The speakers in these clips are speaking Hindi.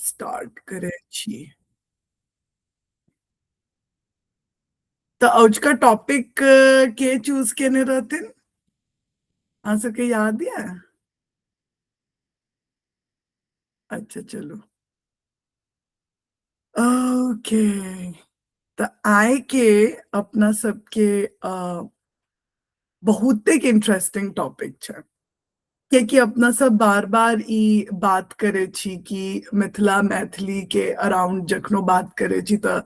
स्टार्ट करे छी। तो आज का टॉपिक के चूज केने रहते आ सके याद है। अच्छा चलो ओके। तो आए के अपना सबके बहुत एक इंटरेस्टिंग टॉपिक है कि अपना सब बार बार ई बात करे छी कि मिथिला मैथिली के अराउंड जखनो बात करे छी तो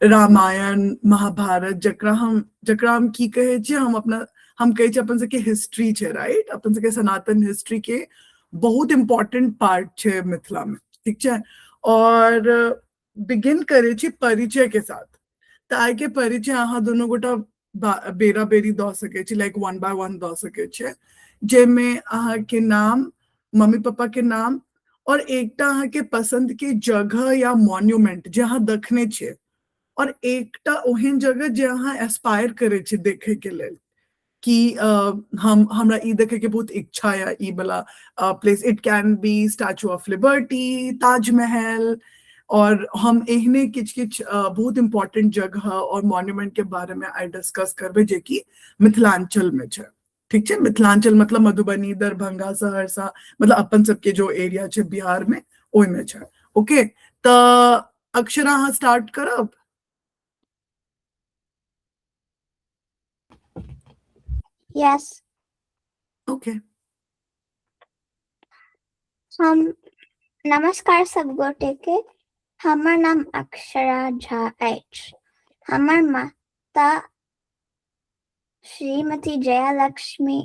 रामायण महाभारत जकरा हम की कहे छी हम अपना हम कहे छी अपन सबके हिस्ट्री छे, राइट। अपन सबके सनातन हिस्ट्री के बहुत इम्पोर्टेंट पार्ट छे मिथिला में, ठीक है। और बिगिन करे छी परिचय के साथ। तो आइ के परिचय अहाँ दोनों गोटा बेरा बेरी द सके छी, like one by one the सके छे, जेमे अहाँ के नाम, मम्मी पापा के नाम और एकटा अहाँ के पसंद के जगह या मॉन्यूमेंट जे अहाँ देखने छे और एकटा ओहन जगह जे अहाँ एस्पायर करे छे देखे के लेल कि हम हमरा ई देखे के बहुत इच्छा है ई वाला place. It can be statue of liberty, Taj Mahal, और हम एहने किछ किछ बहुत इंपॉर्टेंट जगह और मॉन्यूमेंट के बारे में आई डिस्कस करबे जे कि मिथिलांचल में छे, ठीक है। मिथिलांचल मतलब मधुबनी, दरभंगा, सहरसा, मतलब अपन सबके जो एरिया छे बिहार में ओय में छे। ओके, तो अक्षरा अहाँ स्टार्ट करब। यस ओके हम नमस्कार सब गोटे के। हमर नाम अक्षरा झा अछि। हमर माता श्रीमती जयालक्ष्मी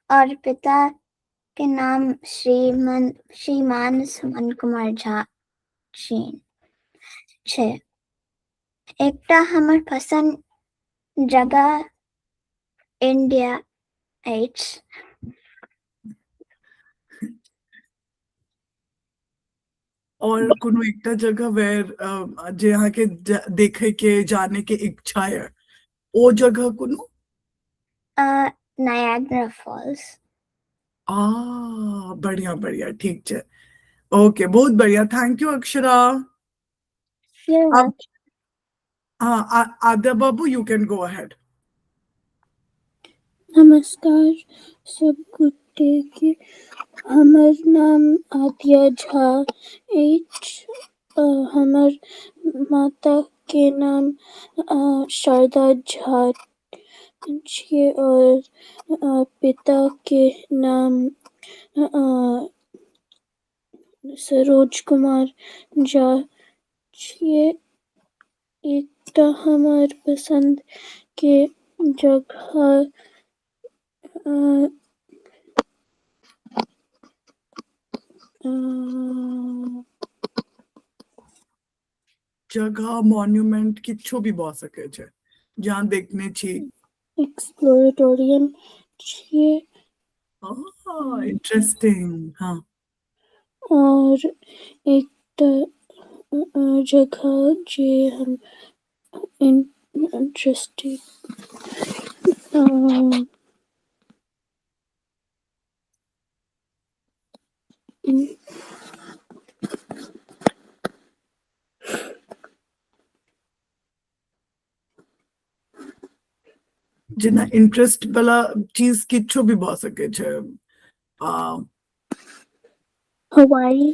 और पिता के नाम श्रीमान सुमन कुमार झा छे। एकटा हमर पसंद जगह इंडिया अछि। और कोनो एकटा जगह वेर जे अहाँ के देखे के जाने के इच्छा है ओ जगह कोनो। Niagara false. बढ़िया बढ़िया, ठीक है। ओके, बहुत बढ़िया, थैंक यू अक्षरा। अब हाँ आद्या बाबू, यू कैन गो अहेड। नमस्कार सब गोटे के। हमर नाम आद्या झा अछि। हमर माता के नाम शारदा झा छियै और पिता के नाम सरोज कुमार झा छियै। एकटा हमर पसंद के जगह जगह मॉन्यूमेंट किछो भी भ सके छे जहाँ देखने छी। एक्सप्लोरेटोरियम छियै। इंटरेस्टिंग, हाँ। और एकटा जगह जे हम इंटरेस्टेड जना इंटरेस्ट वाला चीज किछो भी भ सके छे। हवाई।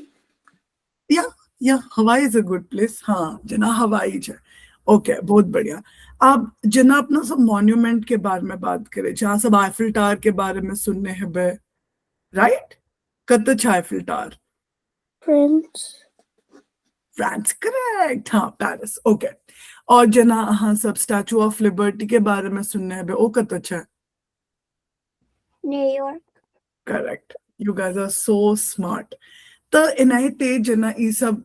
या हवाई इज अ गुड प्लेस, हाँ जना हवाई छे। ओके, बहुत बढ़िया। अब जना अपना सब मॉन्यूमेंट के बारे में बात करे छे, अहाँ सब आईफिल टावर के बारे में सुनने हेबे, राइट। कत छे आईफिल टावर? फ्रांस, करेक्ट, हाँ पेरिस। ओके, और जना अहाँ सब स्टैचू ऑफ लिबर्टी के बारे में सुनने हेबे, ओ कत छे? न्यूयॉर्क। Correct, you guys are so smart. तो एनाहिते जना ई सब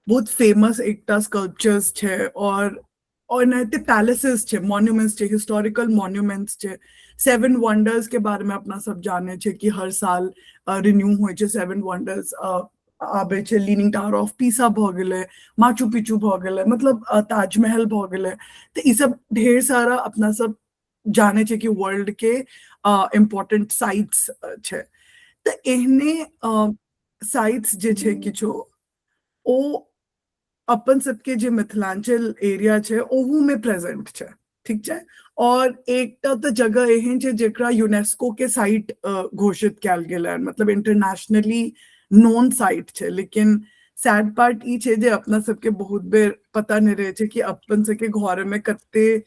बहुत फेमस एकटा स्कल्पचर्स छे और एनाहिते पैलेसेस छे, मॉन्यूमेंट्स छे, हिस्टोरिकल मॉन्यूमेंट्स छे। सेवन वंडर्स के बारे में अपना सब जाने छे कि हर साल रिन्यू होय छे सेवन वंडर्स। आबे छे लीनिंग टावर ऑफ पीसा भ गेले, माचू पिचू भ गेले, मतलब ताजमहल भ गेले। तो ई सब ढेर सारा अपना सब जाने छे कि वर्ल्ड के इम्पोर्टेंट साइट्स छे। तो एहने साइट्स जे छे किछो ओ अपन सबके जे मिथिलांचल एरिया छे ओहू में प्रेजेंट छे, ठीक छे। और एकटा तो जगह एहन छे जेकरा यूनेस्को के साइट घोषित कैल गेल है, मतलब इंटरनेशनली नोन साइट छे। लेकिन सैड पार्ट ई छे जे अपना सबके बहुत बेर पता नहीं रहे छे कि अपन सबके घर में कत्ते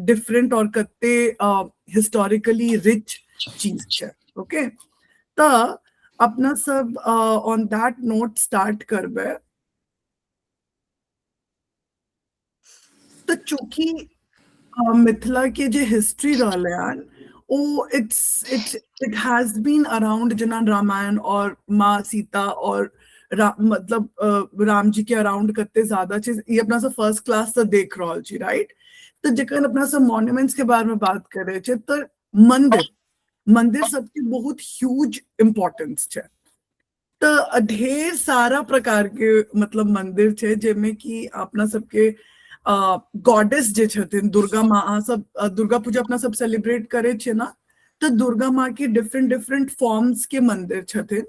डिफरेंट और कत्ते हिस्टोरिकली रिच चीज छे। ओके, तो अपना सब ऑन दैट नोट स्टार्ट करबे। तो चूंकि मिथिला के जे हिस्ट्री रहले हन ओ इट हैज बीन अराउंड जना रामायण और माँ सीता और मतलब राम जी के अराउंड कते ज्यादा चीज ये अपना सब फर्स्ट क्लास से देख रहल छी, राइट। तो जखन अपना सब मॉन्यूमेंट्स के बारे में बात करे छे तो मंदिर मंदिर सबके बहुत ह्यूज इम्पोर्टेंस छे। तो ढेर सारा प्रकार के मतलब मंदिर छे जेमे कि अपना सबके गॉडेस जे छथिन दुर्गा माँ, अहाँ सब दुर्गा पूजा अपना सब सेलिब्रेट करे छे ना, तो दुर्गा माँ के डिफरेंट डिफरेंट फॉर्म्स के मंदिर छथिन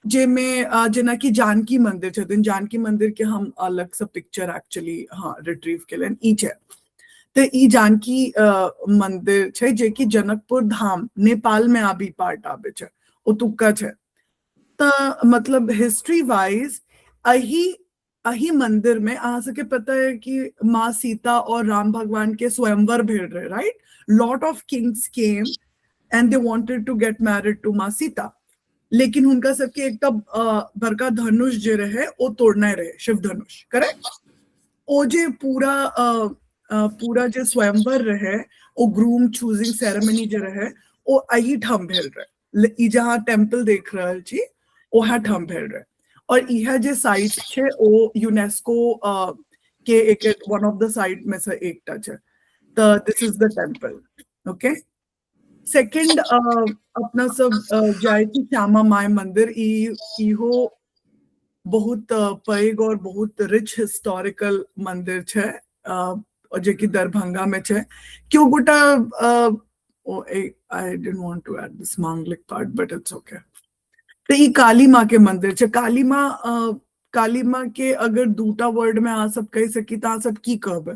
जेमे जेना कि जानकी मंदिर छथिन। जानकी मंदिर के हम अलग से पिक्चर एक्चुअली हाँ रिट्रीव केलन ई छे। तो ई जानकी मंदिर छे जे कि जनकपुर धाम नेपाल में आबी पार्ट आबे छे, ओतुका छे। तो मतलब हिस्ट्री वाइज अही अही मंदिर में अहाँ सबके पता है कि माँ सीता और राम भगवान के स्वयंवर भेल रहे, right. Lot of kings came and they wanted to get married to माँ सीता, लेकिन उनका सबके एकटा बड़का धनुष जे रहे ओ तोड़ना रहे, शिव धनुष, करेक्ट। ओ जे पूरा जे स्वयंवर रहे ओ ग्रूम चूजिंग सेरेमनी जे रहे ओ अही ठाम भेल रहे। ई जहाँ टेम्पल देख रहल छी ओहा ठाम भेल रहे। और यह जे साइट छे ओ यूनेस्को के एक वन ऑफ द साइट में से एकटा छे। तो this is the temple. Okay, second अपना सब जाय छी श्यामा माई मंदिर। इहो बहुत पैघ और बहुत रिच हिस्टोरिकल मंदिर छे और जे कि दरभंगा में छे। क्यों गोटा I didn't want to add this Manglik part but it's okay. तो ई काली माँ के मंदिर छे। काली माँ के अगर दूटा वर्ड में आ सब कह सकी तो आ सब की कहबे?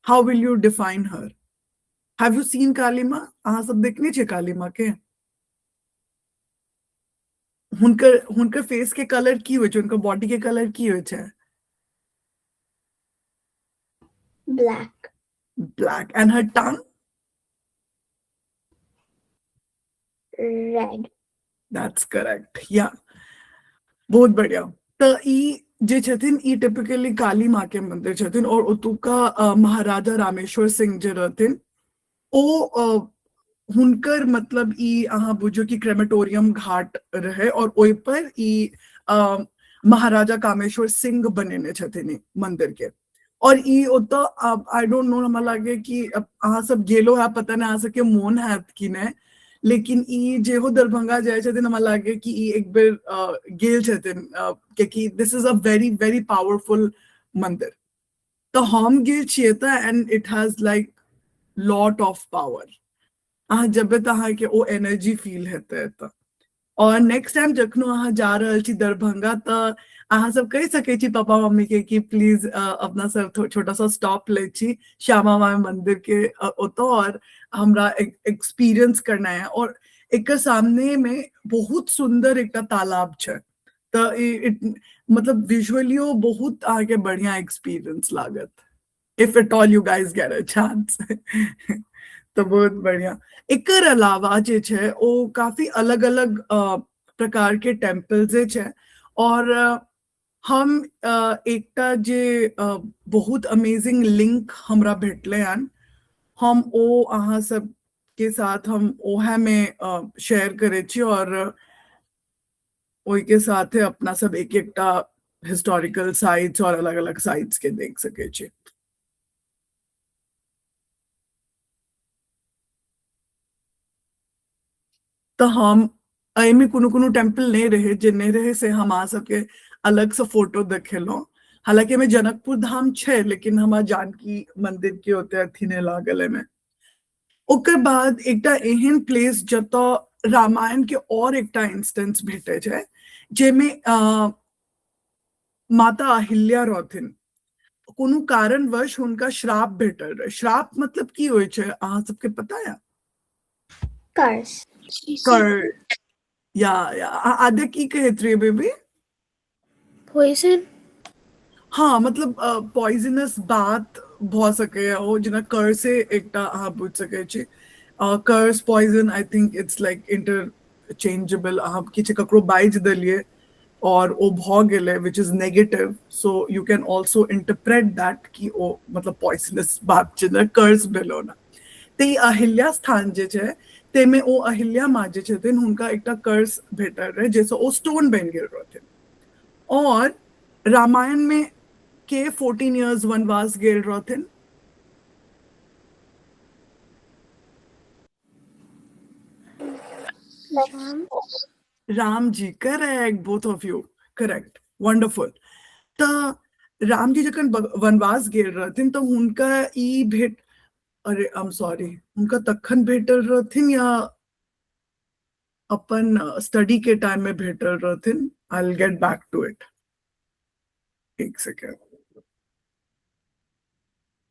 How will you define her? Have you seen Kali माँ? अहाँ सब देखने छे काली माँ के? हुनकर हुनकर फेस के कलर की होय छे, उनकर बॉडी के कलर की होय छे? Black. Black. And her tongue? Red. That's correct. Yeah. बहुत बढ़िया। तो ई जे छथिन ई टिपिकली काली माँ के मंदिर छथिन और ओतुका महाराजा रामेश्वर सिंह जे रहथिन ओ हुनकर मतलब ई अहाँ बुझो कि क्रेमेटोरियम घाट रहे और ओइ पर ई महाराजा कामेश्वर सिंह बनेने छथिन ई मंदिर के। और ई ओतो आई डोंट नो, हमरा लागे कि अहाँ सब गेलो है, पता नहीं अहाँ सबके मोन है कि नहीं, लेकिन ई जेहो दरभंगा जाय छथिन हमरा लागे कि ई एक बेर गेल छथिन क्योंकि this is a very very powerful मंदिर। तो हम गेल छियै त and it has like lot of power. अहाँ जब तो अहाँ के ओ एनर्जी फील हेते त। और नेक्स्ट टाइम जखनो अहाँ जा रहल छी दरभंगा तो अहाँ सब कह सके छी पापा मम्मी के कि प्लीज अपना सब छोटा सा स्टॉप ले छी श्यामा माई मंदिर के ओतो और हमरा एक्सपीरियंस करना है। और एक सामने में बहुत सुंदर एक तालाब छे। तो मतलब विजुअलियो बहुत आगे बढ़िया एक्सपीरियंस लागत if at all you guys get a chance. तो बहुत बढ़िया। एकर अलावा जे छे ओ काफी अलग अलग प्रकार के टेम्पल जे छे। और हम एकटा जे बहुत अमेजिंग लिंक हमरा भेटले हन, हम ओ अहाँ सब के साथ हम ओहे में शेयर करे छी और ओई के साथे अपना सब एक एकटा हिस्टोरिकल साइट्स और अलग अलग साइट्स के देख सके छी। तो हम एमे कोनो कोनो टेम्पल नहीं रहे जे नहीं रहे से हम आ सके अलग से फोटो देखेलो। हालांकि में जनकपुर धाम छे लेकिन हमार जानकी मंदिर के होते अथी ने लागल में। ओकर बाद एकटा एहन प्लेस जतो रामायण के और एकटा इंस्टेंस भेटे छे जेमे माता अहिल्या रहथिन, कोनो कारणवश हुनका श्राप भेटल रहे। श्राप मतलब की होय छै अहाँ सबके पता है? Curse. कर या आदे की कहैत रहिए बेबी? Poison? हाँ मतलब पॉइजनस बात भ सकैया ओ, जेना कर से एकटा अहाँ बुझ सकै छी। Curse poison I think it's like interchangeable. अहाँ किछु ककरो बाजि देलियै और ओ भ गेलै which is negative, so you can also interpret that कि ओ मतलब पॉइजनस बात छै, जेना कर्स भेलो ना। तऽ ई अहिल्या स्थान जे छै ताहिमे ओ अहिल्या माँ जे छथिन हुनका एकटा कर्स भेटल रहे जाहिसँ ओ स्टोन बनि गेल रहथिन। और रामायण में के 14 इयर्स वनवास गेल रहथिन? Ram? Ram ji, correct, both of you correct, wonderful. तऽ राम जी जखन वनवास गेल रहथिन तऽ हुनका ई भेट, अरे आई एम सॉरी, हुनका तखन भेटल रहथिन या अपन स्टडी के टाइम में भेटल रहथिन? I will get back to it, एक सेकेंड।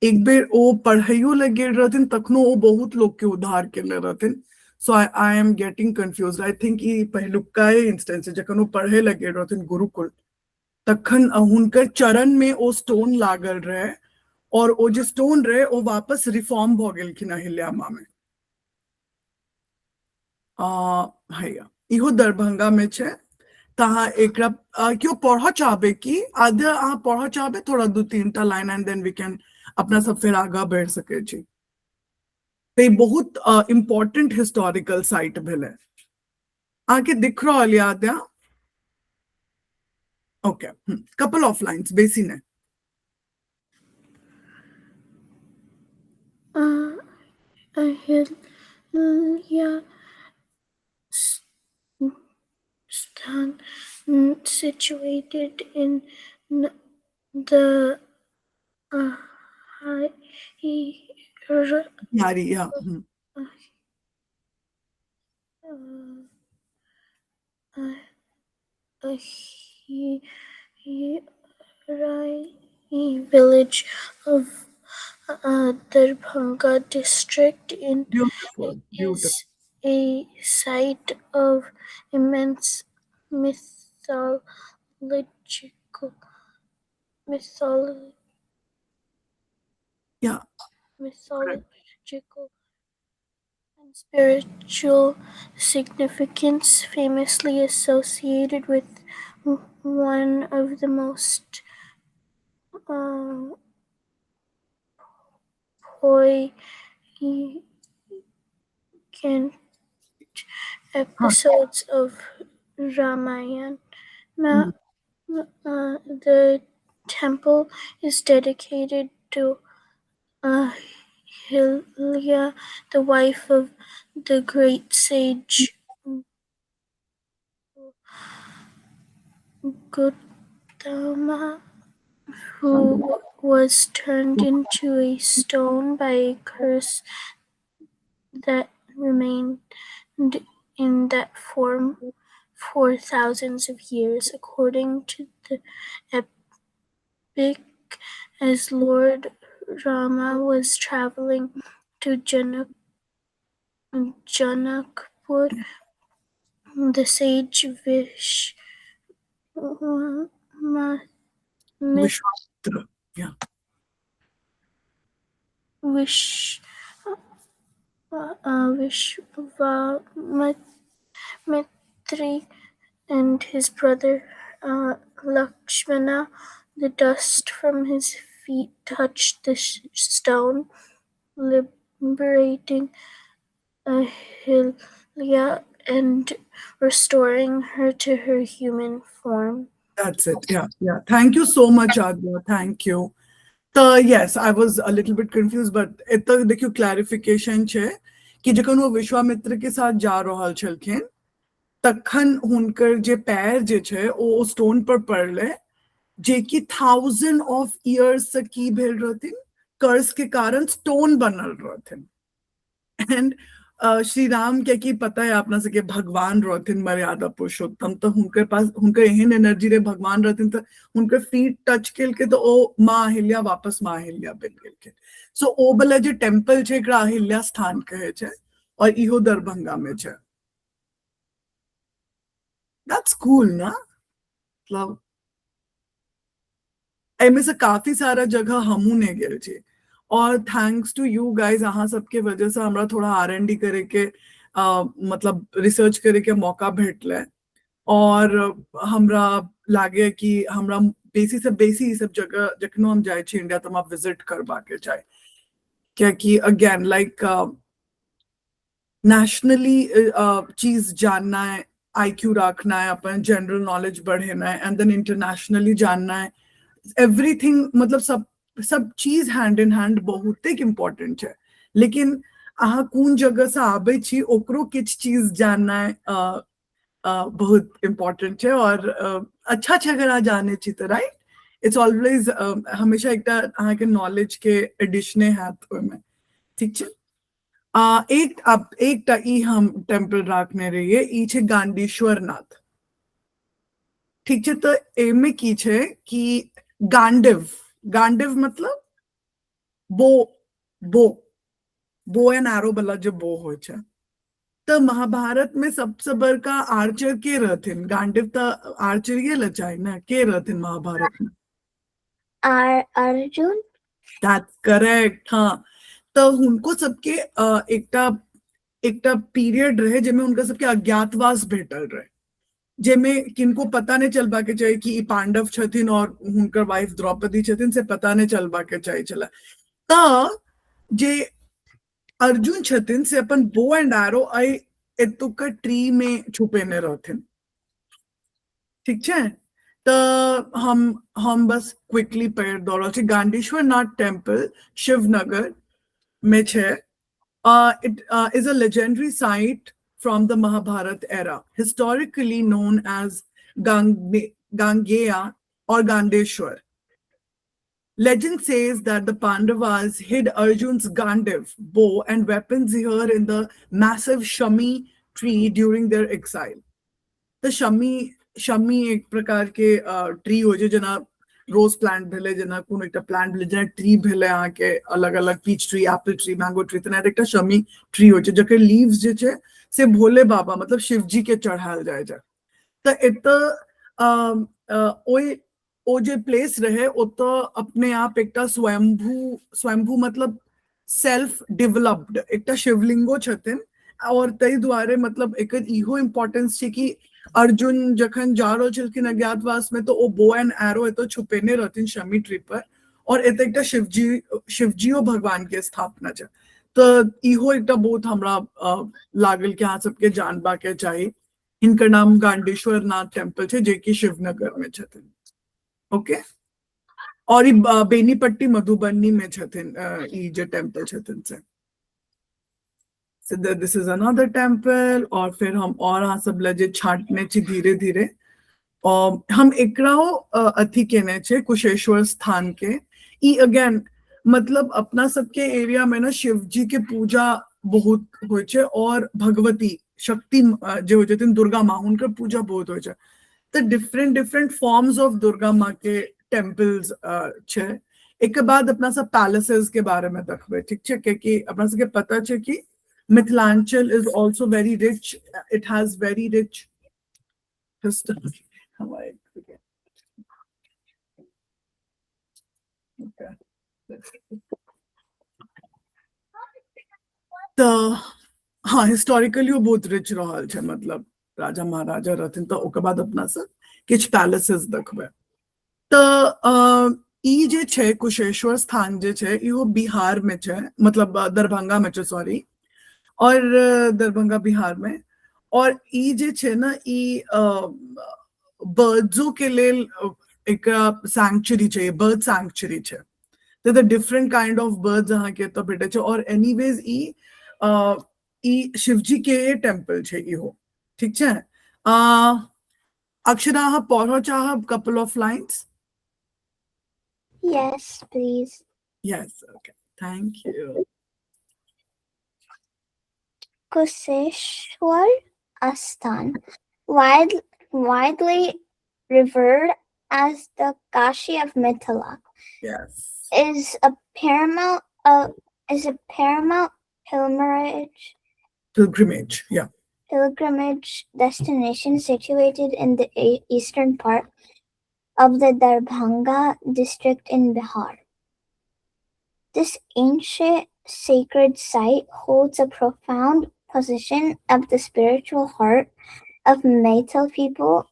एक बेर ओ पढ़ाइयो लग गेल रहथिन तखनो ओ बहुत लोग के उद्धार केने रहथिन। So I am getting confuse. I think ई पहिलुका इंस्टेंस है जखन ओ पढ़े लग गेल रहथिन गुरुकुल, तखन हुनकर चरण में ओ स्टोन लागल रहे और ओ जे स्टोन रहे ओ वापस रिफॉर्म भ गेलखिन अहिल्या माँ में। हैया इहो दरभंगा में छै। तऽ अहाँ एकरा क्यों पढ़ऽ चाहबै कि आधा अहाँ पढ़ऽ चाहबै थोड़ा 2-3 टा line and then we can अपना सब फिर आगा बढ़ि सकै छी। तऽ ई बहुत इम्पोर्टेंट हिस्टोरिकल साइट भेलै। अहाँके दिख रहल यऽ आद्या? ओके, कपल ऑफ लाइन्स, बेसी नहीं। Ahilya Stan, situated in the high यारी या village of Darbhanga district beautiful is beautiful. a site of immense mythological mytholo- या mythological and spiritual significance, famously associated with one of the most poignant episodes of Ramayana. The temple is dedicated to Ahilya, the wife of the great sage Gautama, who was turned into a stone by a curse that remained in that form for thousands of years. According to the epic, as Lord Rama was traveling to Janakpur, the sage Vishwamitra, या Vishwamitri and his brother Lakshmana. The dust from his feet touched the stone, liberating Ahilya and restoring her to her human form. that's it. Yeah, thank you so much Adya, thank you। तो yes, I was a little bit confused, but एतऽ देखियो क्लैरिफिकेशन छै कि जखन वो विश्वामित्र के साथ जा रहल छलखिन तखन हुनकर जे पैर जे छै ओ स्टोन पर पड़लै, जे कि 1000 ऑफ इयर्स से की भेल रहथिन, कर्ज के कारण स्टोन बनल रहथिन। एंड श्री राम के पता है अपना से के भगवान रहथिन मर्यादा पुरुषोत्तम, तो उनके पास उनके एहन एनर्जी रे भगवान रहथिन, तो उनके फीट टच केल के तो ओ माँ अहिल्या वापस माँ अहिल्या बन गेल के। सो ओ वाला जो टेम्पल छे एकरा अहिल्या स्थान कहे छे और इहो दरभंगा में छे। दैट्स कूल ना, मतलब एमे से काफी सारा जगह हमू ने गेल छे और थैंक्स टू यू गाइस, अहाँ सबके वजह से हमरा थोड़ा R&D करे के मतलब रिसर्च करे के मौका भेटले और हमरा लागे कि हमरा बेसी से बेसी ई सब जगह जखनो हम जाए छी इंडिया तो हम विजिट करबा के चाहे, क्योंकि अगेन लाइक नेशनली चीज जानना है, IQ रखना है, अपन जनरल नॉलेज बढ़ाना है, एंड देन इंटरनेशनली जानना है, एवरीथिंग, मतलब सब चीज हैंड इन हैंड बहुत इम्पोर्टेंट है। लेकिन अहाँ कौन जगह से आबे छी ओकरो किछ चीज जानना है बहुत इम्पोर्टेंट है और अच्छा जगह जाने छी तो राइट, इट्स ऑलवेज हमेशा एक अहाँ के नॉलेज के एडिशने हैत ओमे, ठीक छै। एक ई हम टेम्पल राखने रहिए, ई छे गांडीश्वर नाथ, ठीक है। तो एमे की छे कि गांडिव, गांडिव मतलब बो, बो बो एंड एरो वाला जो बो हो छे, तो महाभारत में सबसे बड़का आर्चर के रहथिन, गांडिव तो आर्चर ये लचाई ना, के रहथिन महाभारत में? Arjun? दैट्स करेक्ट, हाँ। तो उनको सबके एकटा पीरियड रहे जेमे उनका सबके अज्ञातवास भेटल रहे, जेमे किनको पता नहीं चलबा के चाहिए कि ई पांडव छथिन और उनकर वाइफ द्रौपदी छथिन से पता नहीं चलबा के चाहिए चला। त जे अर्जुन छथिन से अपन बो एंड एरो आई एतुका ट्री में छुपेने रहथिन, ठीक है। तो हम बस क्विकली पढ़ दो रहे, गांडीश्वर नाथ टेम्पल शिवनगर में छे। It is a legendary site from the Mahabharat era, historically known as Gangeya or Gandeshwar. Legend says that the Pandavas hid Arjun's Gandiv, bow, and weapons here in the massive Shami tree during their exile. The Shami एक प्रकार के ट्री हो जे, जना रोज प्लांट भेले, जना कोनो एकटा प्लांट भेले, जना ट्री भेले अहाँ के अलग अलग peach tree, apple tree, mango tree, तना एकटा शमी ट्री हो जे जकर लीव्स जे छे से भोले बाबा मतलब शिव जी के चढ़ाल जाए छे। तो एत ओई ओ जे प्लेस रहे ओतो अपने आप एकटा स्वयंभू मतलब सेल्फ डेवलप्ड एकटा शिवलिंगो छथिन और तई द्वारे मतलब एकर इहो इम्पोर्टेंस छे कि अर्जुन जखन जा रहल छलखिन अज्ञातवास में तो ओ बो एंड एरो एतो छुपेने रहथिन शमी ट्री पर, और एते एकटा शिवजियो भगवान के स्थापना छे। तो इहो एकटा बहुत हमरा लागल कि अहाँ सबके जानबा के चाही। इनकर नाम गांडेश्वर नाथ टेम्पल छे जे कि शिवनगर में छथिन, ओके। और ई बेनीपट्टी मधुबनी में छथिन ई जे टेम्पल छथिन से। So this is another temple, और फिर हम और अहाँ सब लजे छांटने छी धीरे धीरे। और हम एकराओ अथी केने छे कुशेश्वर स्थान के। ई अगेन मतलब अपना सबके एरिया में ना शिव जी के पूजा बहुत होय छे और भगवती शक्ति जो हो छथिन दुर्गा माँ, उनकर पूजा बहुत होय छे। तो डिफरेंट फॉर्म्स ऑफ दुर्गा माँ के टेम्पल्स छे। एक बाद अपना सब पैलेसेस के बारे में देखबे, ठीक छे, क्योंकि अपना सबके पता छे कि Mithilanchal is also very rich. It has very rich history. How I forget. Okay. तो हाँ, हिस्टोरिकली वो बहुत रिच रहल छे, मतलब राजा महाराजा रहथिन। तो ओकर बाद अपना सब किछ पैलेसेस देखबे। तो ई जे छे कुशेश्वर स्थान जे छे इहो बिहार में छे, मतलब दरभंगा में छे, सॉरी, और दरभंगा बिहार में। और ई जे छे ना ई बर्ड्सो के लेल एक सैंक्चुरी छे, बर्ड सैंक्चुरी छे। तो the different kind of birds अहाँ के तो भेटे छे। और एनीवेज ई शिवजी के टेम्पल छे इहो, ठीक छे। अक्षरा अहाँ पढ़ो चाहब couple of lines? Yes, please. Yes, okay, thank you. Kuseshwar Asthan, widely revered as the Kashi of Mithila, Yes. is a paramount Pilgrimage. Yeah. pilgrimage destination situated in the eastern part of the Darbhanga district in Bihar. This ancient sacred site holds a profound position of the spiritual heart of Meithil people,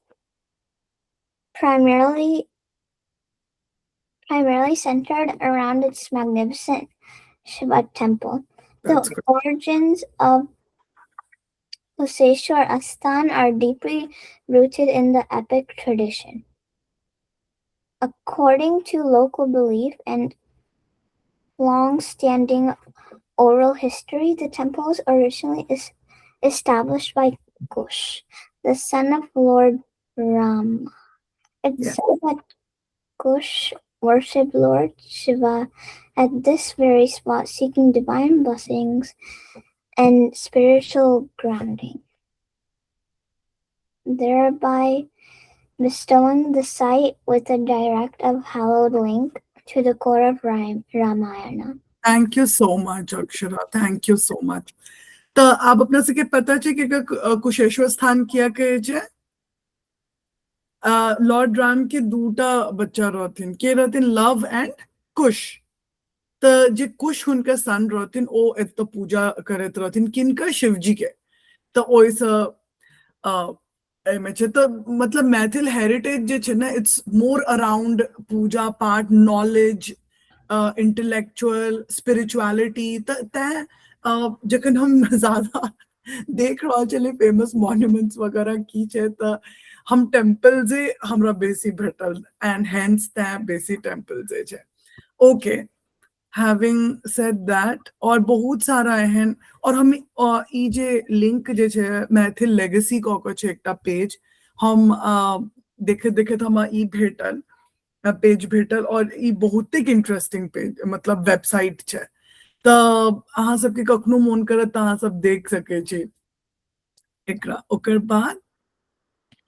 primarily centered around its magnificent Shiva temple. That's The good. origins of Kuseshwar Asthan are deeply rooted in the epic tradition. According to local belief and long-standing oral history, the temple was originally established by Kush, the son of Lord Rama. It's Yeah. said that Kush worshipped Lord Shiva at this very spot, seeking divine blessings and spiritual grounding, thereby bestowing the site with a direct of hallowed link to the core of Ramayana. Thank you so much, Akshara. Thank you so much. तो आप अपना से के पता है कि कुशेश्वर स्थान किया के जे लॉर्ड राम के दूटा बच्चा रहथिन के रहथिन लव एंड कुश तो जे कुश हुनका सन रहथिन ओ एत पूजा करत रहथिन किनका शिवजी के तो ओइस एमे छे तो मतलब मैथिल हेरिटेज जे छे ना इट्स मोर अराउंड पूजा पाठ नॉलेज इंटेलेक्चुअल स्पिरिचुअलिटी त जखन हम ज्यादा देख रहा चले फेमस मॉन्यूमेंट्स वगैरह की छे त हम टेम्पल जे हमरा बेसी भेटल एंड हेंस त बेसी टेम्पल जे छे ओके हैविंग सेड दैट और बहुत सारा एहन और हम ई जे लिंक जे छे मैथिल लेगेसी क के छे एकटा पेज हम देखे देखे त हमरा ई भेटल पेज भेटल और ई बहुत इंटरेस्टिंग पेज मतलब वेबसाइट छे तो अहाँ सबके कखनो मोन करत त अहाँ सब देख सके छी एकरा ओकर बाद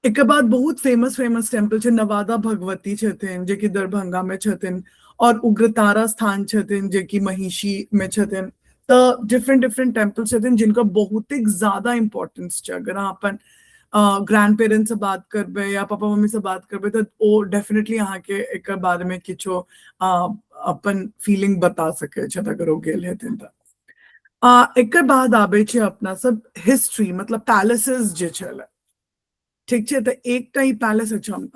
एक बाद बहुत फेमस फेमस टेम्पल छे नवादा भगवती छथिन जे कि दरभंगा में छथिन और उग्रतारा स्थान छथिन जे कि महिषी में छथिन तो डिफरेंट डिफरेंट टेम्पल छथिन जिनका बहुत ही ज्यादा इम्पोर्टेंस छे अगर अहाँ अपन ग्रैंड पेरेंट्स से बात करबे या पापा मम्मी से बात करबे तो ओ डेफिनेटली अहाँ के एक बारे में किछो अपन फीलिंग बता सके छे अगर ओ गेल हेथिन त एक बाद आबे छे अपना सब हिस्ट्री मतलब पैलेसेस जे छले ठीक छे तो एकटा ही पैलेस अछि हम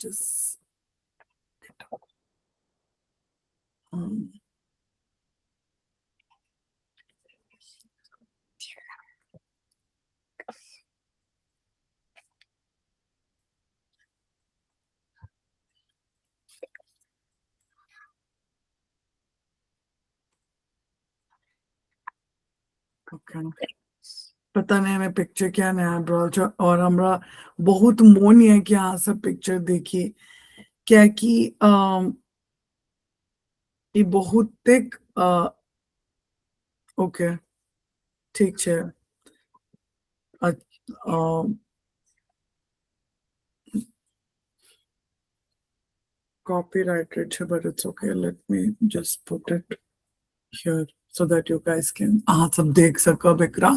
जस्ट पता नहीं हमें पिक्चर क्या नया ब्रॉच और हमरा बहुत मोन है कि अहाँ सब पिक्चर देखी क्या कि ई बहुत ओके ठीक छे copyrighted छे but it's okay let me just put it here so that you guys can अहाँ सब देख सकब एकरा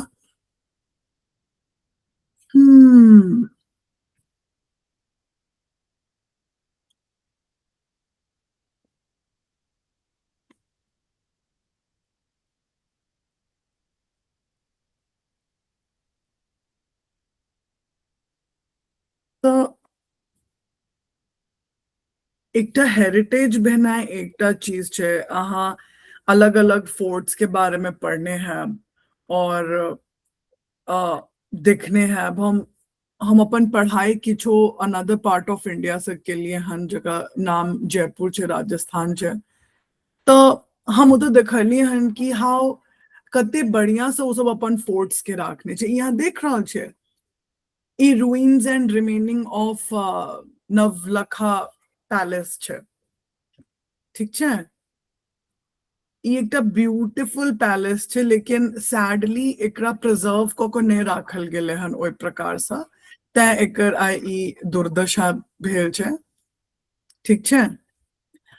तो एकटा हेरिटेज भेनाय एकटा चीज छे अहाँ अलग अलग फोर्ट्स के बारे में पढ़ने हैं और देखने हैं अब हम अपन पढ़ाई किछो अनदर पार्ट ऑफ इंडिया से के लिए हन जगह नाम जयपुर छे राजस्थान छे तो हम उतो देखलिए हन कि हाउ कते बढ़िया से वो सब अपन फोर्ट्स के राखने छे यहाँ देख रहल छे ई ruins and remaining of Navlakha palace छे ठीक छे ये एक ब्यूटीफुल पैलेस छे, लेकिन सैडली एकरा प्रिजर्व को नहीं राखल गेले हन ओई प्रकार सा, तै एकर आई ई दुर्दशा भेल छे। ठीक छे।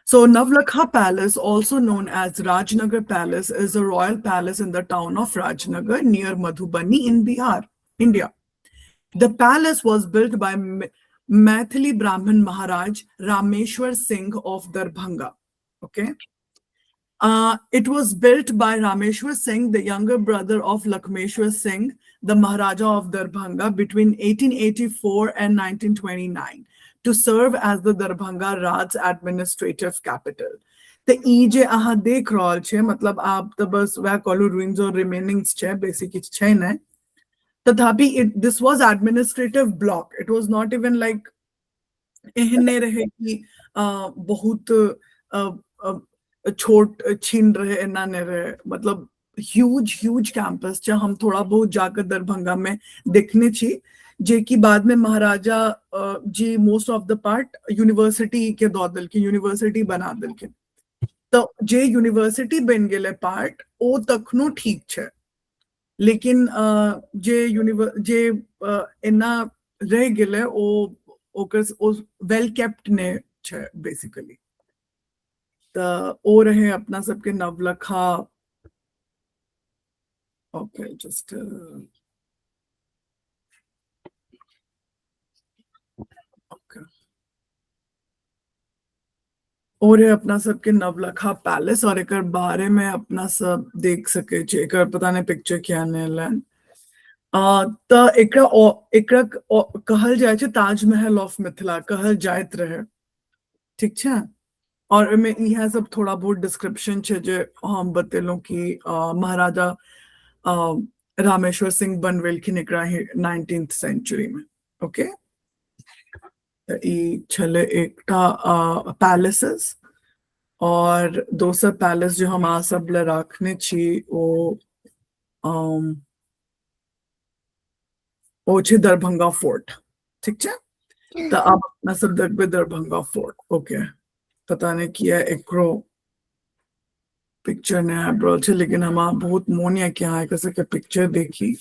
So Navlakha Palace, also known as Rajnagar Palace, is a royal palace in the town of Rajnagar near Madhubani in Bihar, India. The palace was built by Maithili Brahmin Maharaj Rameshwar Singh of Darbhanga. Okay. It was built by Rameshwar Singh, the younger brother of Lakshmeshwar Singh, the Maharaja of Darbhanga, between 1884 and 1929, to serve as the Darbhanga Raj's administrative capital. तो ई जे अहाँ देख रहल छे, मतलब आप तो बस वह कहलू ruins और remainings छे, बेसिक किछ छे नै। तथापि this was administrative block. It was not even like एहन नहीं रहे कि बहुत छोट छीन रहे, एना नहीं रहे, मतलब ह्यूज कैंपस छे। हम थोड़ा बहुत जाकर दरभंगा में देखने छी, जे की बाद में महाराजा जी most of the part university के दो दिलखिन, यूनिवर्सिटी बना दिलखिन। तो जे यूनिवर्सिटी बन गेले पार्ट ओ तखनो ठीक छे, लेकिन जे एना रह गेले ओ वेल केप्ट ने छे बेसिकली। तो ओ रहे अपना सबके नवलखा। ओके, जस्ट ओके, और अपना सबके नवलखा पैलेस, और एक बारे में अपना सब देख सके छे। एक पता नहीं पिक्चर क्या नेलन तो एकरा कहल जाय छे ताजमहल ऑफ मिथिला कहल जायत रहे। ठीक छे। और में यह सब थोड़ा बहुत डिस्क्रिप्शन छे जे हम बतेलो कि महाराजा रामेश्वर सिंह बनवेलखिन एकरा 19th सेंचुरी में। ओके। ई छले एकटा पैलेसेस, और दोसर पैलेस जो हम आ सब ले राखने छी ओ छे दरभंगा फोर्ट। ठीक छे। तो अब अपना सब देखबे दरभंगा फोर्ट। ओके। पता नहीं किया एकरो पिक्चर ने आब्रो छे, लेकिन हम बहुत मोनिया के यहाँ कैसे के पिक्चर देखी।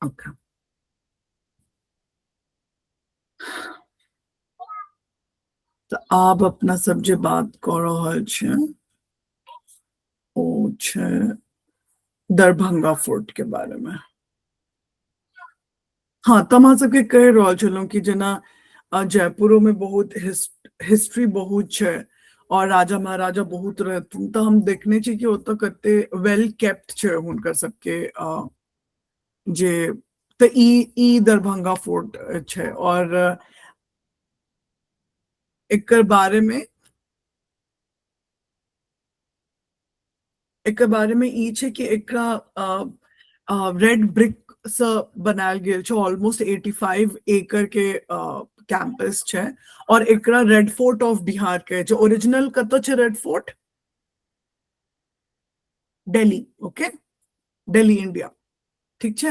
ओके। तो आप अपना सब जे बात कर रहल छे ओ छे दरभंगा फोर्ट के बारे में। हाँ, तो हम सबके कह रहल छलौं कि जना जयपुरों में बहुत हिस्ट्री बहुत छे और राजा महाराजा बहुत रहथिन, तो हम देखने छी कि ओतऽ कते वेल केप्ट छे हुनकर सबके जे। तो ई दरभंगा फोर्ट छे, और एकर बारे में ई छे कि एकरा रेड ब्रिक से बनायल गेल छे। ऑलमोस्ट 85 एकड़ के कैंपस छे, और एकरा रेड फोर्ट ऑफ बिहार के जो ओरिजिनल कतो छे red fort Delhi. Okay, Delhi India. ठीक छे।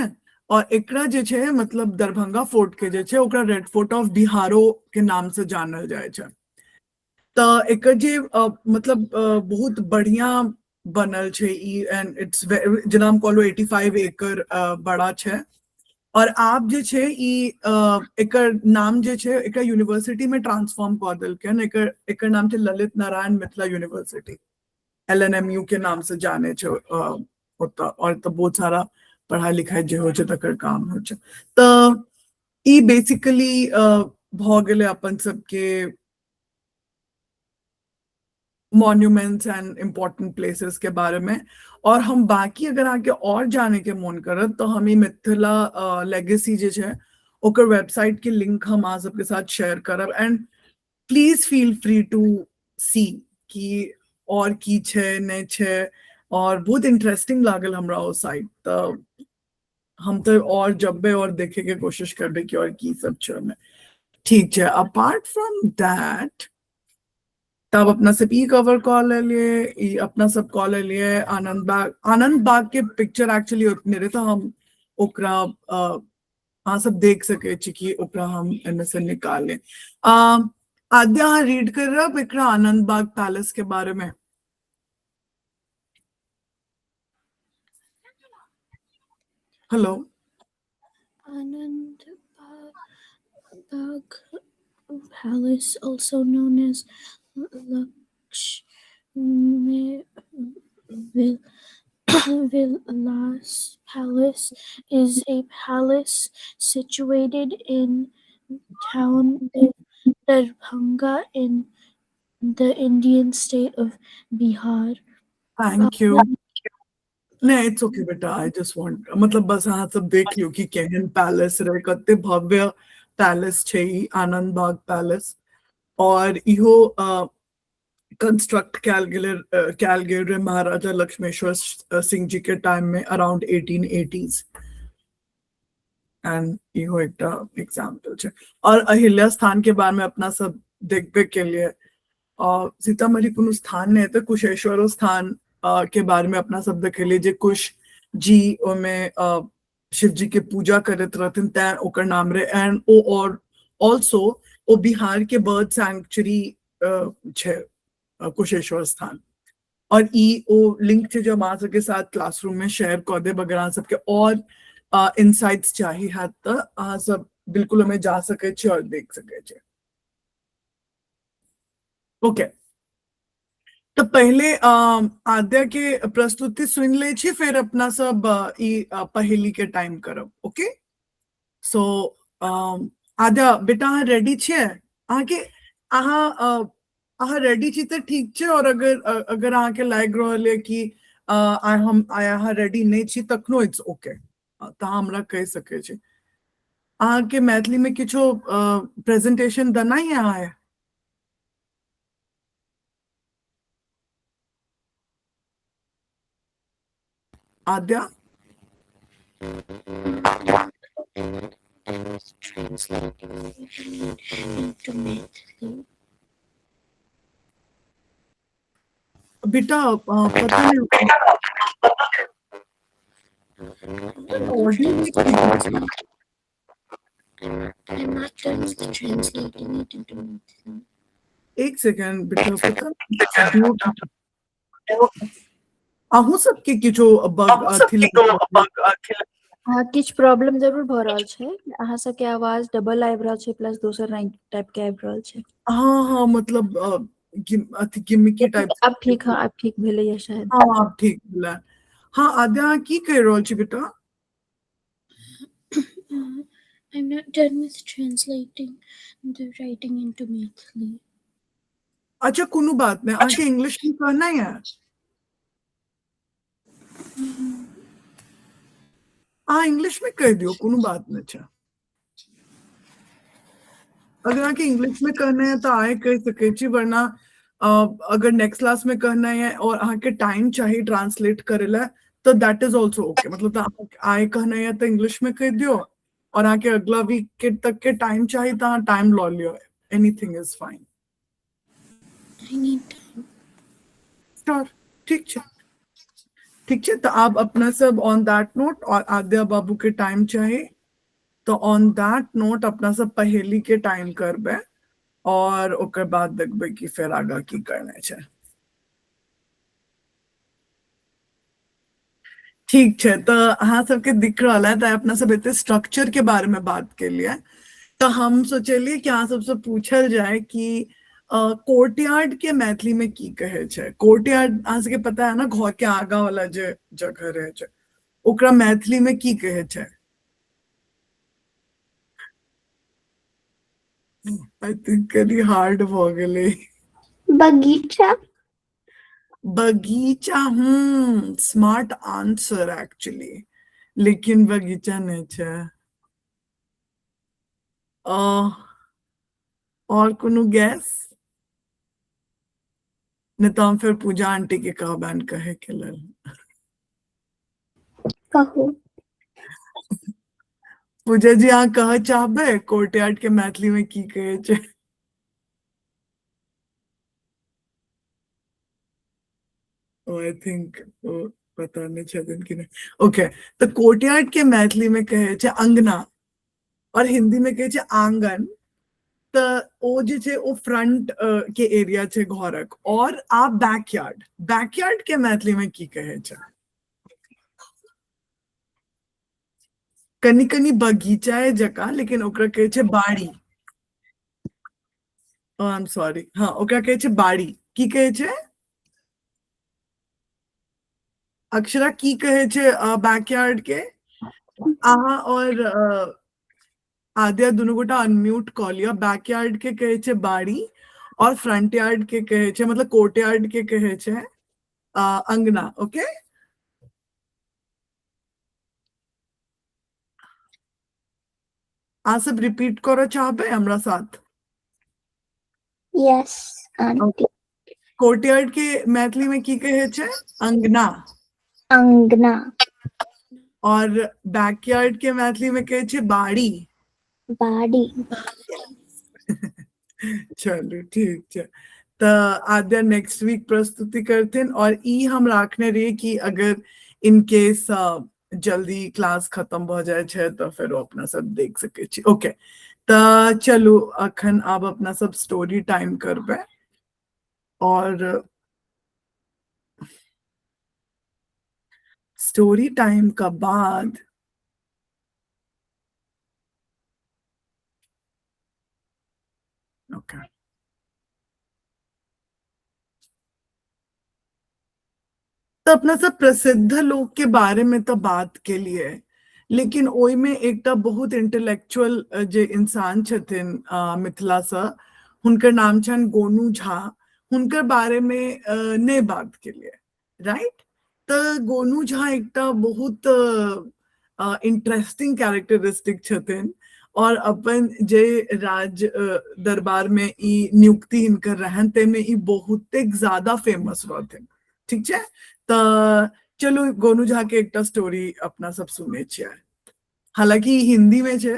और एकरा जे छे मतलब दरभंगा फोर्ट के जे छे ओकरा रेड फोर्ट ऑफ बिहारो के नाम से जानल जाय छे। तो एकर जे मतलब बहुत बढ़िया बनल छे ई, एंड इट्स जेना हम कहलो 85 एकड़ बड़ा छे। और आप जे छे ई एकर नाम जे छे एकर यूनिवर्सिटी में ट्रांसफॉर्म कर देलकन। एकर नाम छे ललित नारायण मिथिला यूनिवर्सिटी, LNMU के नाम से जाने छे ओता। और तो बहुत सारा पढ़ाई लिखाई जे हो छे तकर काम हो छे। तो ई बेसिकली भ गेले अपन सबके मॉन्यूमेंट्स एंड इम्पोर्टेंट प्लेसेस के बारे में। और हम बाकी अगर आके और जाने के मन करत तो हम मिथिला लेगेसी जे छे ओकर वेबसाइट के लिंक हम आ सबके साथ शेयर करब। And please feel free to see कि और की छे नहीं छे, और बहुत इंटरेस्टिंग लागल हमरा वो साइट। तो हम तो और जब्बे और देखे के कोशिश करबे कि और की सब छे में। ठीक है। अपार्ट फ्रॉम दैट तब अपना सब ई कवर कॉल ले लिए, अपना सब कॉल ले लिए आनंद बाग के पिक्चर एक्चुअली उतने रहे, तो हम ओकरा हाँ सब देख सके छी कि ओकरा हम एने से निकालें। आद्या हाँ रीड कर रहा एकरा आनंद बाग पैलेस के बारे में। Hello Anand Bagh Palace, also known as Lakshmi Vilas Palace, is a palace situated in town of Darbhanga in the Indian state of Bihar. Thank you. नहीं इट्स ओके बेटा, आई जस्ट वांट मतलब बस हाँ सब देख लियो कि केहन पैलेस रहे, कते भव्य पैलेस छे ई आनंद बाग पैलेस। और इहो कंस्ट्रक्ट कैल गेल रहे महाराजा लक्ष्मेश्वर सिंह जी के टाइम में अराउंड 1880s। एंड इहो एक एग्जाम्पल छे। और अहिल्या स्थान के बारे में अपना सब देखबे के लिए सीतामढ़ी कोनो स्थान नहीं तो कुशेश्वरो स्थान के बारे में अपना सब देखे लिए जे कुश जी ओमे शिव जी के पूजा करत रहथिन तै ओकर नाम रे। एंड ओ और ऑल्सो ओ बिहार के बर्ड सैंक्चुरी छे कुशेश्वर स्थान। और ई ओ लिंक छे जो हम आज के साथ क्लासरूम में शेयर कर दे बगैरह सबके और इनसाइट्स चाहिए है तो सब बिल्कुल हमें जा सके छे और देख सके छे। ओके तो पहले आद्या के प्रस्तुति सुन ले छी, फिर अपना सब पहेली के टाइम करब। ओके सो आद्या बेटा अहाँ रेडी छे? आके अहाँ रेडी छी तो ठीक छे। और अगर अहाँ के लाग रहल है कि हम अहाँ रेडी नहीं छी तखनो इट्स ओके, तो हमरा कह सके छी। अहाँ के मैथिली में किछो प्रेजेंटेशन देना ही है? आद्या I was translating into Methli. बेटा पता नहीं I'm not done with the translating it into Methli. एक सेकंड बेटा पता अहू सबके किछो बग थिल किछ प्रॉब्लम जरूर भ रहल छै। अहाँ सबके आवाज डबल आबि रहल छै प्लस दोसर रंग टाइप के आबि रहल छै। हाँ मतलब अथी गिमिकी टाइप। अब ठीक, हाँ अब ठीक भेलै शायद। हाँ अब ठीक भेलै। हाँ आद्या की कह रहल छी बेटा? I'm not done with translating the writing into Methli. अच्छा कोनो बात नहीं, आके इंग्लिश में कहना है। हाँ इंग्लिश में कह दियो, कोनो बात नहीं। अच्छा अगर आके इंग्लिश में कहना है तो आए कह सके छी, वरना अगर नेक्स्ट क्लास में कहना है और आके टाइम चाहिए ट्रांसलेट करेला तो दैट इज ऑल्सो ओके। मतलब आए कहना है तो इंग्लिश में कह दियो और आके अगला वीक के तक के टाइम चाहिए तो time low Leo, anything is fine. I need time. Sure ठीक है ठीक है। तो आप अपना सब ऑन दैट नोट, और आद्या बाबू के टाइम चाहिए तो ऑन दैट नोट अपना सब पहेली के टाइम करबे और ओकर बाद देखबे कि फिर आगा की करना है। ठीक है तो अहाँ सबके दिख रहा है तो अपना सब इतने स्ट्रक्चर के बारे में बात के लिए तो हम सोचलिए कि अहाँ सबसे पूछल जाए कि कोर्टयार्ड के मैथिली में की कहे छे। कोर्टयार्ड अहाँ सबके पता है ना, घर के आगा वाला जे जगह रहे छे, ओकरा मैथिली में की कहे छे? आई थिंक करी हार्ड भ गेलै। बगीचा। बगीचा, स्मार्ट आंसर एक्चुअली, लेकिन बगीचा नहीं छे। और कोनो गैस? नहीं तो हम फिर पूजा आंटी के कहबान कहे के लेल। कहू। पूजा जी अहाँ कह चाहबे कोर्टयार्ड के मैथिली में की कहे छे? आई थिंक पता नहीं छथिन कि नहीं। ओके तो कोर्टयार्ड के मैथिली में कहे छे अंगना। और हिंदी में कहे छे आंगन, तो ओ जे छे ओ फ्रंट के एरिया छे घरक, और आ बैकयार्ड, बैकयार्ड के मैथिली में की कहे छे? कनी कनी बगीचा जका, लेकिन ओकरा कहे छे बाड़ी। आई एम सॉरी, हाँ ओकरा कहे छे बाड़ी। की कहे छे अक्षरा, की कहे छे बैकयार्ड के? आहा और आद्या दुनू गोटा अनम्यूट कऽ लिअ। बैकयार्ड के कहे छे बाड़ी, और फ्रंट यार्ड के कहे छे, मतलब कोर्ट यार्ड के कहे छे अंगना। ओके, आ सब रिपीट करो चाहबे हमरा साथ? Yes, auntie. कोर्टयार्ड के मैथिली में की कहे छे? अंगना। Angna. और बैकयार्ड के मैथिली में कहे छे बाड़ी। Badi. चलो ठीक है, तो आद्या नेक्स्ट वीक प्रस्तुति करथिन, और ई हम राखने रहिए कि अगर इन केस जल्दी क्लास खत्म भ जाए छे तो फिर वो अपना सब देख सके छी। ओके, तो चलो अखन आब अपना सब स्टोरी टाइम करबे, और स्टोरी टाइम का बाद ओके तो अपना सब प्रसिद्ध लोग के बारे में तो बात के लिए, लेकिन ओई में एक बहुत इंटेलेक्चुअल जे इंसान छथिन मिथिला से, हुनकर नाम छन गोनू झा। हुनकर बारे में ने बात के लिए, राइट? तो गोनू झा एक बहुत इंटरेस्टिंग कैरेक्टरिस्टिक छथिन, और अपन जे राज दरबार में ई नियुक्ति हिनकर रहन ते में ई बहुत ज्यादा फेमस रहथिन। ठीक है, तो चलो गोनू झा के एक स्टोरी अपना सब सुने छिए। हालांकि हिंदी में छे,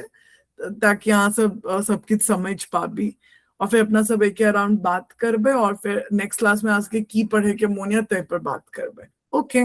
ताकि यहाँ सब सब कुछ समझ पाबी, और फिर अपना सब एक अराउंड बात करबे, और फिर नेक्स्ट क्लास में आज के की पढ़े के मोनिया तय पर बात करबे। ओके।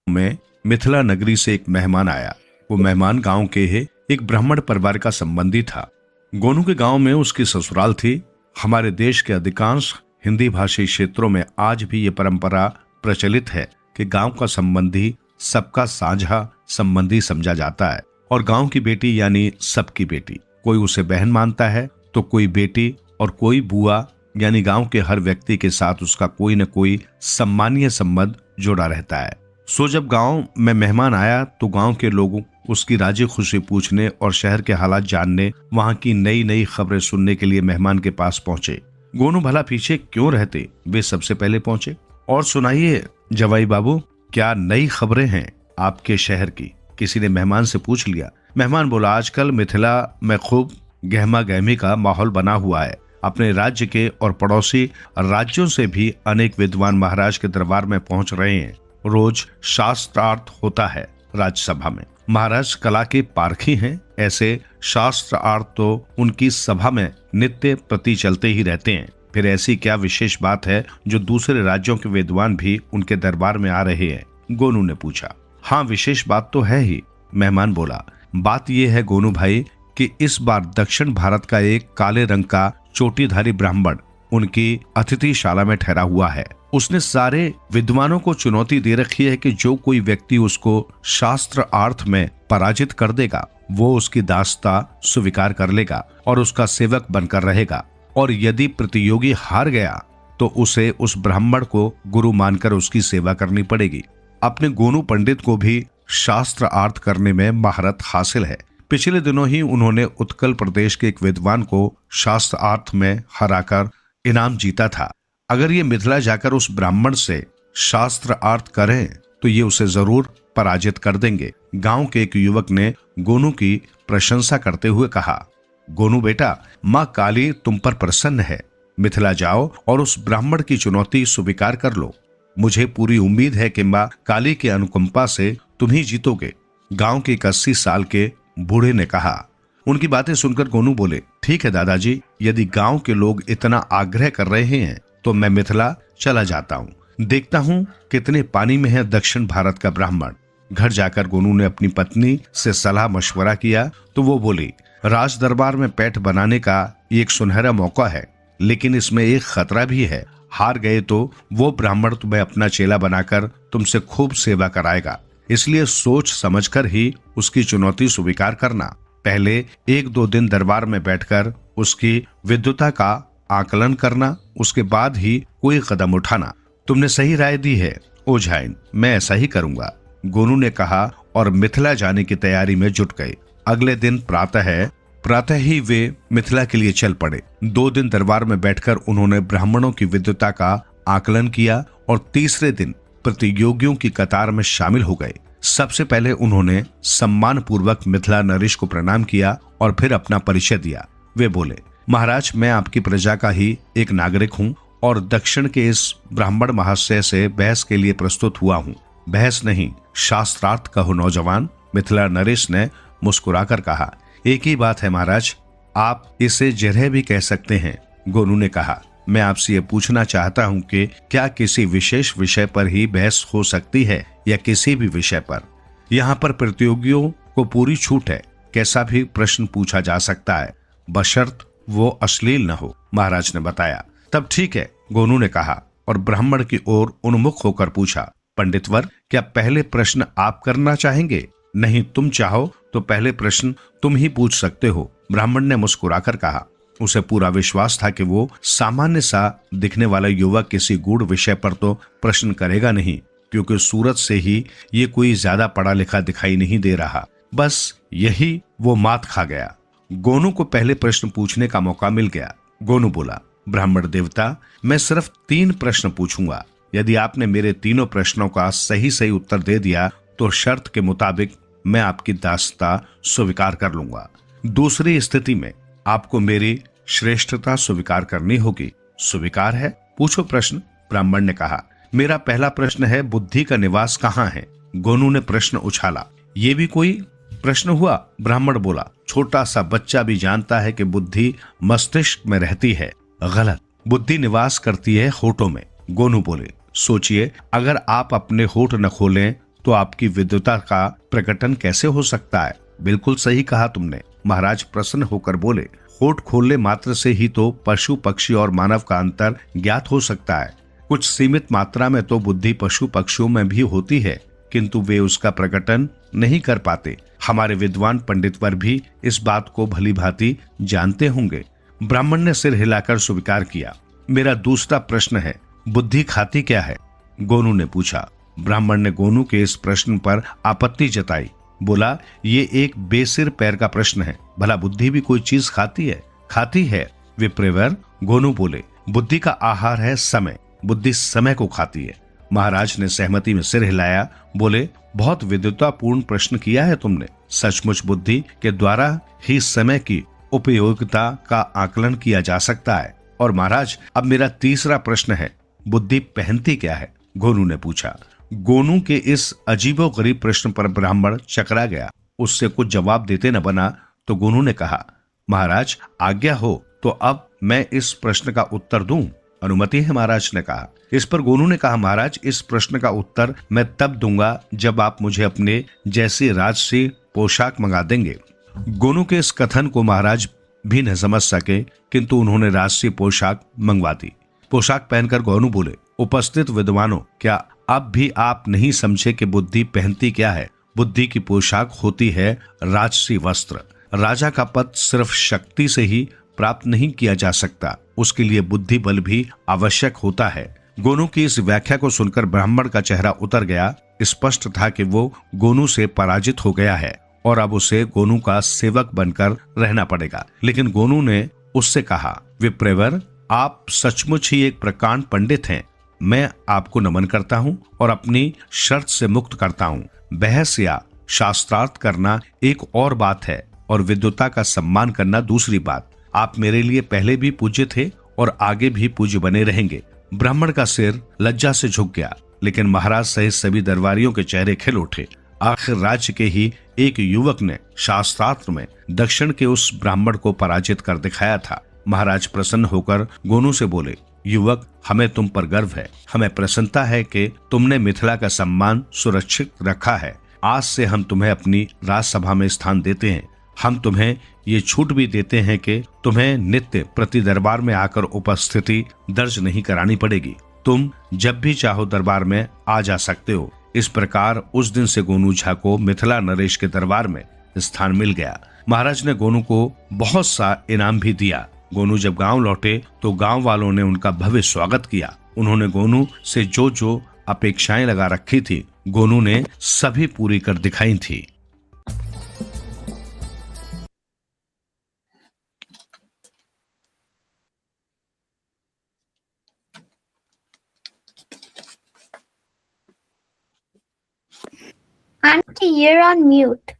में मिथिला नगरी से एक मेहमान आया। वो मेहमान गांव के ही एक ब्राह्मण परिवार का संबंधी था। गोनू के गांव में उसकी ससुराल थी। हमारे देश के अधिकांश हिंदी भाषी क्षेत्रों में आज भी ये परंपरा प्रचलित है कि गांव का संबंधी सबका साझा संबंधी समझा जाता है, और गांव की बेटी यानी सबकी बेटी। कोई उसे बहन मानता है तो कोई बेटी, और कोई बुआ, यानी गांव के हर व्यक्ति के साथ उसका कोई न कोई सम्मानीय संबंध जुड़ा रहता है। सो जब गांव में मेहमान आया तो गांव के लोग उसकी राजी खुशी पूछने और शहर के हालात जानने, वहां की नई नई खबरें सुनने के लिए मेहमान के पास पहुंचे। गोनू भला पीछे क्यों रहते, वे सबसे पहले पहुंचे। और सुनाइए जवाई बाबू, क्या नई खबरें हैं आपके शहर की? किसी ने मेहमान से पूछ लिया। मेहमान बोला, आजकल मिथिला में खूब गहमा गहमी का माहौल बना हुआ है। अपने राज्य के और पड़ोसी राज्यों से भी अनेक विद्वान महाराज के दरबार में पहुंच रहे हैं। रोज शास्त्रार्थ होता है राज्यसभा में। महाराज कला के पारखी हैं, ऐसे शास्त्रार्थ तो उनकी सभा में नित्य प्रति चलते ही रहते हैं। फिर ऐसी क्या विशेष बात है जो दूसरे राज्यों के विद्वान भी उनके दरबार में आ रहे हैं? गोनू ने पूछा। हाँ, विशेष बात तो है ही, मेहमान बोला। बात यह है गोनू भाई कि इस बार दक्षिण भारत का एक काले रंग का चोटीधारी ब्राह्मण उनकी अतिथिशाला में ठहरा हुआ है। उसने सारे विद्वानों को चुनौती दे रखी है कि जो कोई व्यक्ति उसको शास्त्र अर्थ में पराजित कर देगा वो उसकी दास्ता स्वीकार कर लेगा और उसका सेवक बनकर रहेगा, और यदि प्रतियोगी हार गया तो उसे उस ब्राह्मण को गुरु मानकर उसकी सेवा करनी पड़ेगी। अपने गोनू पंडित को भी शास्त्र अर्थ करने में महारत हासिल है। पिछले दिनों ही उन्होंने उत्कल प्रदेश के एक विद्वान को शास्त्र अर्थ में हराकर इनाम जीता था। अगर ये मिथिला जाकर उस ब्राह्मण से शास्त्र अर्थ करें तो ये उसे जरूर पराजित कर देंगे। गांव के एक युवक ने गोनू की प्रशंसा करते हुए कहा, गोनू बेटा, माँ काली तुम पर प्रसन्न है। मिथिला जाओ और उस ब्राह्मण की चुनौती स्वीकार कर लो। मुझे पूरी उम्मीद है कि माँ काली के अनुकंपा से तुम ही जीतोगे। गांव के 80 साल के बूढ़े ने कहा। उनकी बातें सुनकर गोनू बोले, ठीक है दादाजी, यदि गांव के लोग इतना आग्रह कर रहे हैं तो मैं मिथिला चला जाता हूँ। देखता हूँ कितने पानी में है दक्षिण भारत का ब्राह्मण। घर जाकर गोनू ने अपनी पत्नी से सलाह मशवरा किया तो वो बोली, राज दरबार में पैठ बनाने का ये एक सुनहरा मौका है, लेकिन इसमें एक खतरा भी है। हार गए तो वो ब्राह्मण तुम्हें अपना चेला बनाकर तुमसे खूब सेवा कराएगा, इसलिए सोच समझकर ही उसकी चुनौती स्वीकार करना। पहले 1-2 दिन दरबार में बैठकर उसकी विद्वता का आकलन करना, उसके बाद ही कोई कदम उठाना। तुमने सही राय दी है ओझाइन, मैं ऐसा ही करूंगा, गोनू ने कहा और मिथिला जाने की तैयारी में जुट गए। अगले दिन प्रातः ही वे मिथिला के लिए चल पड़े। 2 दिन दरबार में बैठकर उन्होंने ब्राह्मणों की विद्वता का आकलन किया और तीसरे दिन प्रतियोगियों की कतार में शामिल हो गए। सबसे पहले उन्होंने सम्मान पूर्वक मिथिला नरेश को प्रणाम किया और फिर अपना परिचय दिया। वे बोले, महाराज, मैं आपकी प्रजा का ही एक नागरिक हूँ और दक्षिण के इस ब्राह्मण महाशय से बहस के लिए प्रस्तुत हुआ हूँ। बहस नहीं, शास्त्रार्थ कहो नौजवान, मिथिला नरेश ने मुस्कुराकर कहा। एक ही बात है महाराज, आप इसे जरह भी कह सकते हैं, गोनू ने कहा। मैं आपसे ये पूछना चाहता हूँ कि क्या किसी विशेष विषय पर ही बहस हो सकती है या किसी भी विषय पर? यहाँ पर प्रतियोगियों को पूरी छूट है, कैसा भी प्रश्न पूछा जा सकता है, बशर्त वो अश्लील न हो, महाराज ने बताया। तब ठीक है, गोनू ने कहा और ब्राह्मण की ओर उन्मुख होकर पूछा, पंडितवर, क्या पहले प्रश्न आप करना चाहेंगे? नहीं, तुम चाहो तो पहले प्रश्न तुम ही पूछ सकते हो, ब्राह्मण ने मुस्कुराकर कहा। उसे पूरा विश्वास था कि वो सामान्य सा दिखने वाला युवक किसी गूढ़ विषय पर तो प्रश्न करेगा नहीं, क्योंकि सूरत से ही ये कोई ज्यादा पढ़ा लिखा दिखाई नहीं दे रहा। बस यही वो मात खा गया। गोनू को पहले प्रश्न पूछने का मौका मिल गया। गोनू बोला, ब्राह्मण देवता, मैं सिर्फ 3 प्रश्न पूछूंगा। यदि आपने मेरे तीनों प्रश्नों का सही उत्तर दे दिया तो शर्त के मुताबिक मैं आपकी दासता स्वीकार कर लूंगा। दूसरी स्थिति में आपको मेरी श्रेष्ठता स्वीकार करनी होगी। स्वीकार है? पूछो प्रश्न, ब्राह्मण ने कहा। मेरा पहला प्रश्न है, बुद्धि का निवास कहाँ है? गोनू ने प्रश्न उछाला। ये भी कोई प्रश्न हुआ? ब्राह्मण बोला, छोटा सा बच्चा भी जानता है कि बुद्धि मस्तिष्क में रहती है। गलत, बुद्धि निवास करती है होठों में। गोनू बोले, सोचिए, अगर आप अपने होठ न खोलें तो आपकी विद्वता का प्रकटन कैसे हो सकता है? बिल्कुल सही कहा तुमने, महाराज प्रसन्न होकर बोले। होठ खोलने मात्र से ही तो पशु पक्षी और मानव का अंतर ज्ञात हो सकता है। कुछ सीमित मात्रा में तो बुद्धि पशु पक्षियों में भी होती है, किंतु वे उसका प्रकटन नहीं कर पाते। हमारे विद्वान पंडितवर भी इस बात को भली भांति जानते होंगे। ब्राह्मण ने सिर हिलाकर स्वीकार किया। मेरा दूसरा प्रश्न है, बुद्धि खाती क्या है? गोनू ने पूछा। ब्राह्मण ने गोनू के इस प्रश्न पर आपत्ति जताई। बोला, ये एक बेसिर पैर का प्रश्न है। भला बुद्धि भी कोई चीज खाती है? खाती है विप्रेवर, गोनू बोले। बुद्धि का आहार है समय, बुद्धि समय को खाती है। महाराज ने सहमति में सिर हिलाया। बोले, बहुत विद्वतापूर्ण प्रश्न किया है तुमने। सचमुच बुद्धि के द्वारा ही समय की उपयोगिता का आकलन किया जा सकता है। और महाराज, अब मेरा तीसरा प्रश्न है, बुद्धि पहनती क्या है? गोनू ने पूछा। गोनू के इस अजीबोगरीब प्रश्न पर ब्राह्मण चकरा गया। उससे कुछ जवाब देते न बना तो गोनू ने कहा, महाराज आज्ञा हो तो अब मैं इस प्रश्न का उत्तर दूं? अनुमति है, महाराज ने कहा। इस पर गोनू ने कहा, महाराज इस प्रश्न का उत्तर मैं तब दूंगा जब आप मुझे अपने जैसी राजसी पोशाक मंगा देंगे। गोनू के इस कथन को महाराज भी न समझ सके, किंतु उन्होंने राजसी पोशाक मंगवा दी। पोशाक पहनकर गोनू बोले, उपस्थित विद्वानों, क्या अब भी आप नहीं समझे कि बुद्धि पहनती क्या है? बुद्धि की पोशाक होती है राजसी वस्त्र। राजा का पद सिर्फ शक्ति से ही प्राप्त नहीं किया जा सकता, उसके लिए बुद्धि बल भी आवश्यक होता है। गोनू की इस व्याख्या को सुनकर ब्राह्मण का चेहरा उतर गया। स्पष्ट था कि वो गोनू से पराजित हो गया है और अब उसे गोनू का सेवक बनकर रहना पड़ेगा। लेकिन गोनू ने उससे कहा, विप्रेवर, आप सचमुच ही एक प्रकांड पंडित हैं। मैं आपको नमन करता हूँ और अपनी शर्त से मुक्त करता हूँ। बहस या शास्त्रार्थ करना एक और बात है और विद्वता का सम्मान करना दूसरी बात। आप मेरे लिए पहले भी पूज्य थे और आगे भी पूज्य बने रहेंगे। ब्राह्मण का सिर लज्जा से झुक गया, लेकिन महाराज सहित सभी दरबारियों के चेहरे खिल उठे। आखिर राज्य के ही एक युवक ने शास्त्रार्थ में दक्षिण के उस ब्राह्मण को पराजित कर दिखाया था। महाराज प्रसन्न होकर गोनू से बोले, युवक, हमें तुम पर गर्व है। हमें प्रसन्नता है कि तुमने मिथिला का सम्मान सुरक्षित रखा है। आज से हम तुम्हें अपनी राजसभा में स्थान देते हैं। हम तुम्हें ये छूट भी देते हैं कि तुम्हें नित्य प्रति दरबार में आकर उपस्थिति दर्ज नहीं करानी पड़ेगी। तुम जब भी चाहो दरबार में आ जा सकते हो। इस प्रकार उस दिन से गोनू झा को मिथिला नरेश के दरबार में स्थान मिल गया। महाराज ने गोनू को बहुत सा इनाम भी दिया। गोनू जब गांव लौटे तो गांव वालों ने उनका भव्य स्वागत किया। उन्होंने गोनू से जो जो अपेक्षाएं लगा रखी थी, गोनू ने सभी पूरी कर दिखाई थी। Auntie, you're on mute.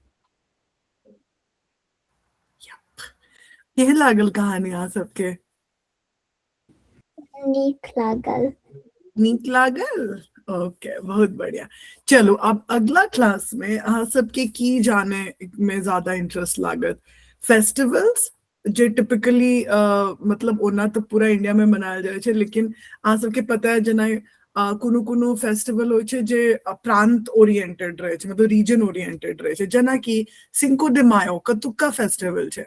केह लागल कहानी यहाँ सबके? नीक लागल। नीक लागल? ओके, बहुत बढ़िया। चलो अब अगला क्लास में अहाँ सबके की जाने में ज्यादा इंटरेस्ट लागत? फेस्टिवल्स जे टिपिकली मतलब ओना तो पूरा इंडिया में मनायल जाय छै, लेकिन अहाँ सबके पता है जेना कोनो कोनो फेस्टिवल होय छै जे प्रांत ओरिएंटेड रहे छै, मतलब रीजन ओरिएंटेड रहे छै, जेना कि सिंको डे मायो कतुका फेस्टिवल छै।